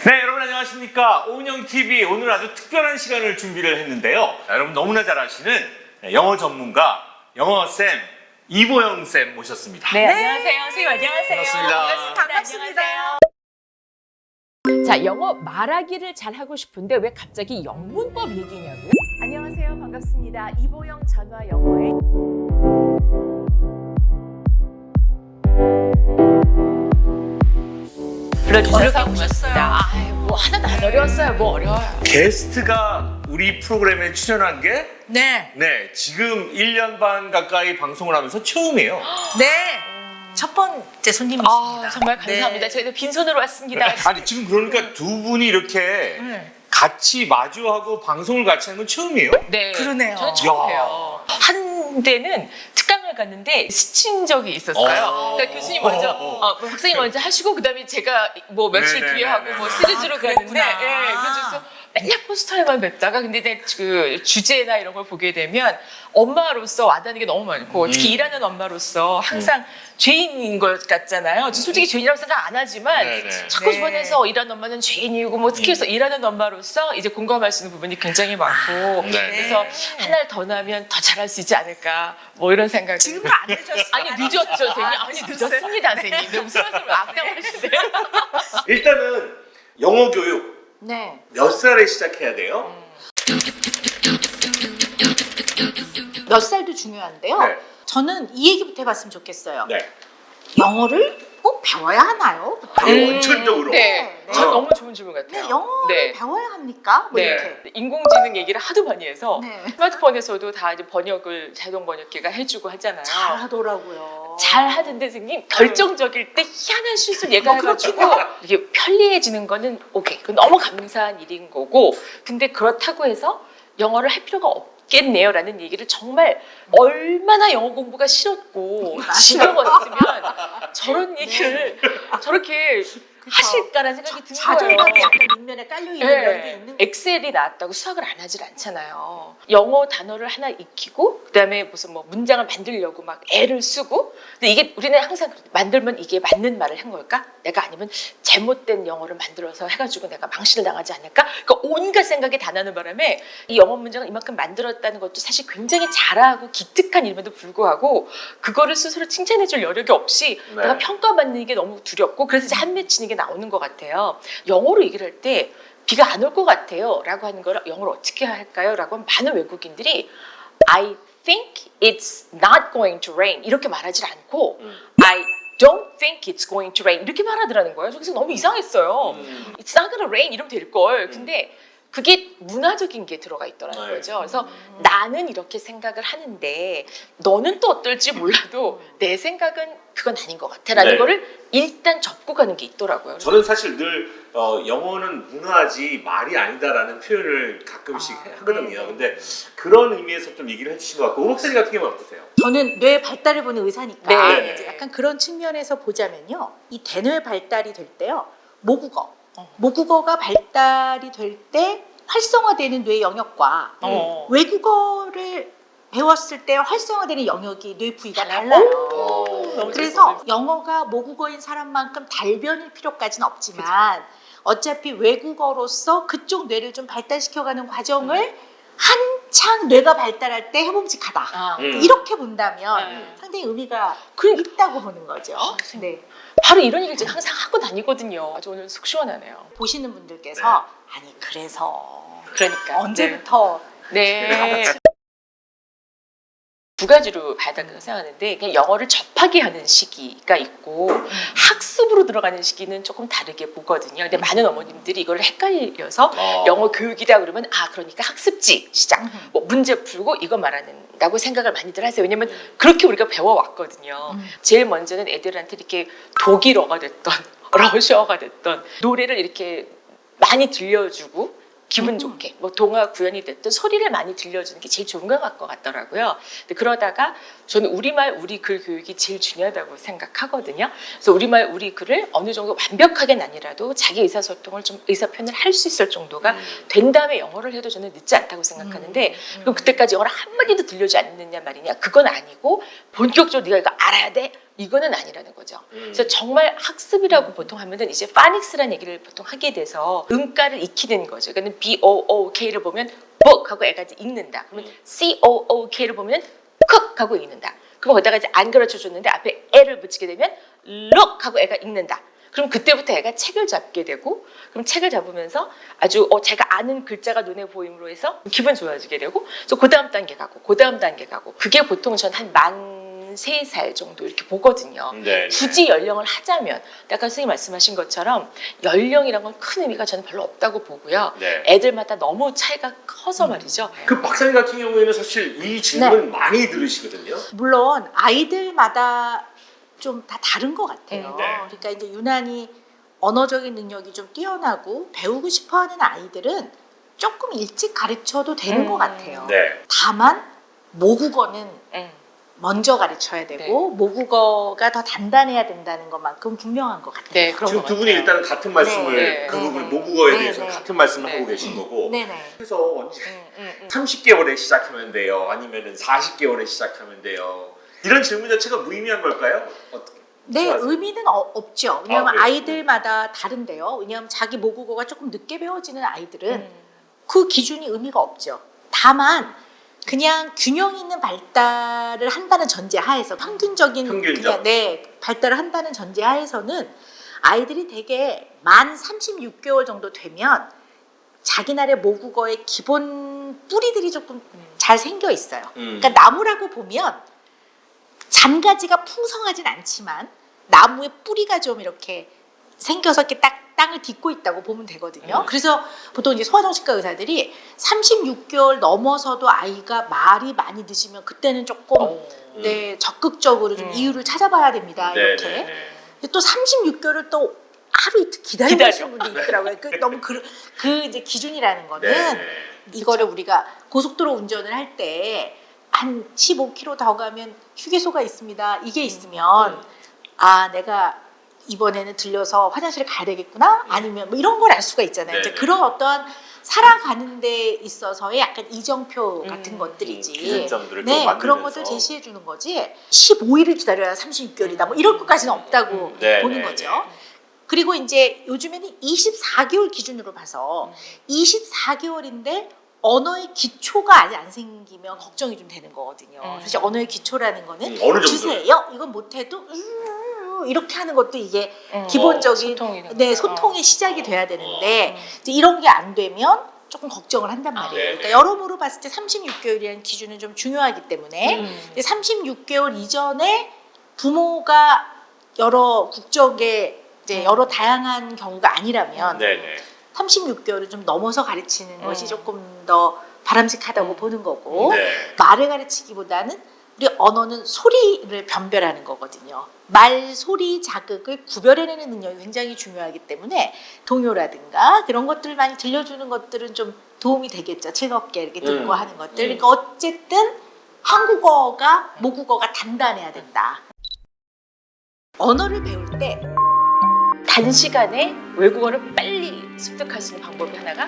네, 여러분 안녕하십니까. 오은영TV 오늘 아주 특별한 시간을 준비를 했는데요. 여러분 너무나 잘 아시는 영어 전문가, 영어쌤 이보영쌤 모셨습니다. 네, 안녕하세요. 선생님 안녕하세요. 반갑습니다. 반갑습니다. 자, 영어 말하기를 잘하고 싶은데 왜 갑자기 영문법 얘기냐고요? 안녕하세요. 반갑습니다. 이보영 전화 영어의 불러주셔서 고맙습니다. 뭐 하나도 안 어려웠어요. 뭐 어려워요. 게스트가 우리 프로그램에 출연한 게 네, 지금 1년 반 가까이 방송을 하면서 처음이에요. 네. 첫 번째 손님이십니다. 정말 감사합니다. 네. 저희도 빈손으로 왔습니다. 아니 지금 그러니까 두 분이 이렇게 네. 같이 마주하고 방송을 같이 하는 건 처음이에요? 네, 그러네요. 저는 처음이에요. 한 데는 특강을 갔는데 스친 적이 있었어요. 그러니까 교수님 먼저, 박사님 먼저 하시고 그다음에 제가 뭐 며칠 네네네네. 뒤에 하고 뭐 시리즈로 가는데, 그랬구나. 그래서 맨날 포스터에만 뵙다가 근데 이제 그 주제나 이런 걸 보게 되면 엄마로서 와닿는 게 너무 많고 특히 일하는 엄마로서 항상 죄인인 것 같잖아요. 저 솔직히 죄인이라고 생각 안 하지만 네네. 자꾸 네. 주변에서 일하는 엄마는 죄인이고 뭐 특히 해서 일하는 엄마로서 이제 공감할 수 있는 부분이 굉장히 많고 네. 그래서 하나를 더 나면 더 잘할 수 있지 않을까 뭐 이런 생각을 지금도 안 늦었어요. 아니 늦었죠 선생님. 아니 늦었습니다 선생님. 네, 무슨 말씀을 악담하시네요. 일단은 영어 교육 네. 몇 살에 시작해야 돼요? 몇 살도 중요한데요. 네. 저는 이 얘기부터 해봤으면 좋겠어요. 네. 영어를 꼭 배워야 하나요? 원천적으로. 네. 네. 저 너무 좋은 질문 같아요. 네, 영어를 네. 배워야 합니까? 뭐 이렇게. 네. 인공지능 얘기를 하도 많이 해서 네. 스마트폰에서도 다 이제 번역을 자동 번역기가 해주고 하잖아요. 잘하더라고요. 잘 하던데 선생님 결정적일 때 희한한 실수를 얘가 해가지고 이게 편리해지는 거는 오케이 그건 너무 감사한 일인 거고 근데 그렇다고 해서 영어를 할 필요가 없겠네요 라는 얘기를 정말 얼마나 영어 공부가 싫었고 지겨웠으면 저런 얘기를 저렇게 하실까라는 생각이 드는 거예요. 자존감이 약간 밑면에 깔려있는 면도 있는 엑셀이 나왔다고 수학을 안 하질 않잖아요. 영어 단어를 하나 익히고 그다음에 무슨 뭐 문장을 만들려고 막 애를 쓰고 근데 이게 우리는 항상 만들면 이게 맞는 말을 한 걸까? 내가 아니면 잘못된 영어를 만들어서 해가지고 내가 망신을 당하지 않을까? 그러니까 온갖 생각이 다 나는 바람에 이 영어 문장을 이만큼 만들었다는 것도 사실 굉장히 잘하고 기특한 일임에도 불구하고 그거를 스스로 칭찬해줄 여력이 없이 네. 내가 평가받는 게 너무 두렵고 그래서 이제 한 맺히는 게 나오는 것 같아요. 영어로 얘기를 할 때 비가 안 올 것 같아요 라고 하는 걸 영어로 어떻게 할까요? 라고 하면 많은 외국인들이 I think it's not going to rain 이렇게 말하지 않고 I don't think it's going to rain 이렇게 말하더라는 거예요. 그래서 너무 이상했어요. It's not gonna rain 이러면 될걸. 근데 그게 문화적인 게 들어가 있더라는 네. 거죠. 그래서 나는 이렇게 생각을 하는데 너는 또 어떨지 몰라도 내 생각은 그건 아닌 것 같아라는 네. 거를 일단 접고 가는 게 있더라고요. 저는 사실 늘 영어는 문화지 말이 아니다라는 표현을 가끔씩 하거든요. 근데 그런 의미에서 좀 얘기를 해주신 것 같고 오 목사님 같은 경우는 어떠세요? 저는 뇌 발달을 보는 의사니까 네. 이제 약간 그런 측면에서 보자면요. 이 대뇌 발달이 될 때요. 모국어가 발달이 될 때 활성화되는 뇌 영역과 외국어를 배웠을 때 활성화되는 영역이 뇌 부위가 달라요. 너무 그래서 영어가 모국어인 사람만큼 달변일 필요까지는 없지만 어차피 외국어로서 그쪽 뇌를 좀 발달시켜가는 과정을 한창 뇌가 발달할 때 해봄직하다. 이렇게 본다면 상당히 의미가 있다고 보는 거죠. 네. 바로 이런 얘기를 제가 항상 하고 다니거든요. 아주 오늘 속 시원하네요. 보시는 분들께서 아니 그래서 그러니까 언제부터 네. 두 가지로 봐야 된다고 생각하는데 그냥 영어를 접하게 하는 시기가 있고 학습으로 들어가는 시기는 조금 다르게 보거든요. 근데 많은 어머님들이 이걸 헷갈려서 영어 교육이다 그러면 그러니까 학습지 시작 뭐 문제 풀고 이거 말하는다고 생각을 많이들 하세요. 왜냐면 그렇게 우리가 배워왔거든요. 제일 먼저는 애들한테 이렇게 독일어가 됐던 러시아어가 됐던 노래를 이렇게 많이 들려주고 기분 좋게 뭐 동화 구연이 됐든 소리를 많이 들려주는 게 제일 좋은 것 같더라고요. 근데 그러다가 저는 우리말 우리 글 교육이 제일 중요하다고 생각하거든요. 그래서 우리말 우리 글을 어느 정도 완벽하게는 아니라도 자기 의사소통을 좀 의사 표현을 할 수 있을 정도가 된 다음에 영어를 해도 저는 늦지 않다고 생각하는데 그럼 그때까지 영어를 한 마디도 들려주지 않느냐 말이냐 그건 아니고 본격적으로 네가 이거 알아야 돼 이거는 아니라는 거죠. 그래서 정말 학습이라고 보통 하면은 이제 파닉스라는 얘기를 보통 하게 돼서 음가를 익히는 거죠. 그러니까 BOOK를 보면 book 하고 애가 이제 읽는다. 그러면 COOK를 보면 cook 하고 읽는다. 그럼 거기다가 이제 안 가르쳐 줬는데 앞에 애를 붙이게 되면 look 하고 애가 읽는다. 그럼 그때부터 애가 책을 잡게 되고, 그럼 책을 잡으면서 아주 자기가 아는 글자가 눈에 보임으로 해서 기분 좋아지게 되고, 그래서 그 다음 단계 가고, 그 다음 단계 가고, 그게 보통 전 한 만 3살 정도 이렇게 보거든요. 네. 굳이 연령을 하자면, 아까 선생님 말씀하신 것처럼 연령이란 건 큰 의미가 저는 별로 없다고 보고요. 네. 애들마다 너무 차이가 커서 말이죠. 그 박사님 같은 경우에는 사실 이 질문 많이 들으시거든요. 물론 아이들마다 좀 다 다른 것 같아요. 네. 그러니까 이제 유난히 언어적인 능력이 좀 뛰어나고 배우고 싶어하는 아이들은 조금 일찍 가르쳐도 되는 것 같아요. 네. 다만 모국어는 먼저 가르쳐야 되고 모국어가 더 단단해야 된다는 것만큼 분명한 것 같아요. 네, 그런 지금 것 두 분이 같아요. 일단은 같은 말씀을 네. 그 부분 네. 모국어에 네. 대해서 네. 같은 말씀을 네. 하고 계신 거고. 네네. 그래서 언제 30개월에 시작하면 돼요? 아니면은 40개월에 시작하면 돼요? 이런 질문 자체가 무의미한 걸까요? 어떻게? 네, 생각하세요? 의미는 없죠. 왜냐하면 그래요? 아이들마다 다른데요. 왜냐하면 자기 모국어가 조금 늦게 배워지는 아이들은 그 기준이 의미가 없죠. 다만 그냥 균형 있는 발달을 한다는 전제 하에서 평균적. 그냥 발달을 한다는 전제 하에서는 아이들이 대개 만 36개월 정도 되면 자기 나라의 모국어의 기본 뿌리들이 조금 잘 생겨 있어요. 그러니까 나무라고 보면 잔가지가 풍성하진 않지만 나무의 뿌리가 좀 이렇게 생겨서 이렇게 딱 땅을 딛고 있다고 보면 되거든요. 그래서 보통 이제 소아정신과 의사들이 36개월 넘어서도 아이가 말이 많이 늦으면 그때는 조금 적극적으로 좀 이유를 찾아봐야 됩니다. 이렇게. 근데 또 36개월을 또 하루 이틀 기다리시는 분도 있더라고요. 너무 그 이제 기준이라는 거는 이거를 우리가 고속도로 운전을 할 때 한 15km 더 가면 휴게소가 있습니다. 이게 있으면 아 내가 이번에는 들려서 화장실에 가야 되겠구나 아니면 뭐 이런 걸 알 수가 있잖아요. 이제 그런 어떤 살아가는 데 있어서의 약간 이정표 같은 것들이지. 기준점들을 좀 네, 만들면서. 그런 것들 제시해 주는 거지. 15일을 기다려야 36개월이다. 뭐 이럴 것까지는 없다고 보는 거죠. 그리고 이제 요즘에는 24개월 기준으로 봐서 24개월인데 언어의 기초가 아직 안 생기면 걱정이 좀 되는 거거든요. 사실 언어의 기초라는 거는 어느 정도? 주세요. 이건 못해도 이렇게 하는 것도 이게 기본적인 소통의 시작이 돼야 되는데 이제 이런 게 안 되면 조금 걱정을 한단 말이에요. 그러니까 여러모로 봤을 때 36개월이라는 기준은 좀 중요하기 때문에 36개월 이전에 부모가 여러 국적의 이제 여러 다양한 경우가 아니라면 36개월을 좀 넘어서 가르치는 것이 조금 더 바람직하다고 보는 거고 말을 가르치기보다는 우리 언어는 소리를 변별하는 거거든요. 말, 소리, 자극을 구별해내는 능력이 굉장히 중요하기 때문에 동요라든가 그런 것들을 많이 들려주는 것들은 좀 도움이 되겠죠. 즐겁게 이렇게 듣고 하는 것들. 그러니까 어쨌든 한국어가 모국어가 단단해야 된다. 언어를 배울 때 단시간에 외국어를 빨리 습득할 수 있는 방법이 하나가